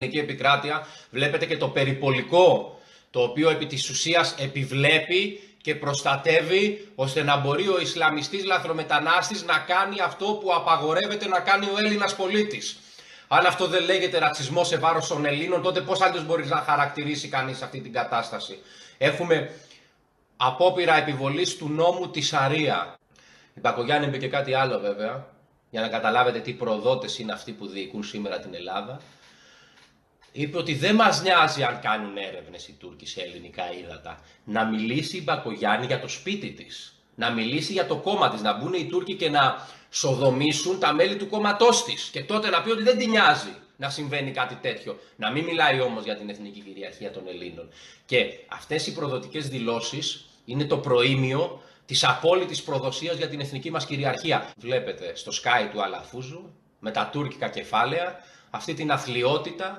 ελληνική επικράτεια, βλέπετε και το περιπολικό, το οποίο επί της ουσίας επιβλέπει και προστατεύει ώστε να μπορεί ο Ισλαμιστής λαθρομετανάστης να κάνει αυτό που απαγορεύεται να κάνει ο Έλληνας πολίτης. Αν αυτό δεν λέγεται ρατσισμό σε βάρος των Ελλήνων, τότε πώς άλλως μπορεί να χαρακτηρίσει κανείς αυτή την κατάσταση? Έχουμε απόπειρα επιβολής του νόμου της Σαρία. Η Μπακογιάννη είπε και κάτι άλλο βέβαια, για να καταλάβετε τι προδότες είναι αυτοί που διοικούν σήμερα την Ελλάδα. Είπε ότι δεν μας νοιάζει αν κάνουν έρευνες οι Τούρκοι σε ελληνικά ύδατα. Να μιλήσει η Μπακογιάννη για το σπίτι της. Να μιλήσει για το κόμμα της. Να μπουν οι Τούρκοι και να σοδομήσουν τα μέλη του κόμματός της. Και τότε να πει ότι δεν την νοιάζει να συμβαίνει κάτι τέτοιο. Να μην μιλάει όμως για την εθνική κυριαρχία των Ελλήνων. Και αυτές οι προδοτικές δηλώσεις είναι το προήμιο της απόλυτης προδοσίας για την εθνική μας κυριαρχία. Βλέπετε στο Sky του Αλαφούζου, με τα τουρκικά κεφάλαια, αυτή την αθλιότητα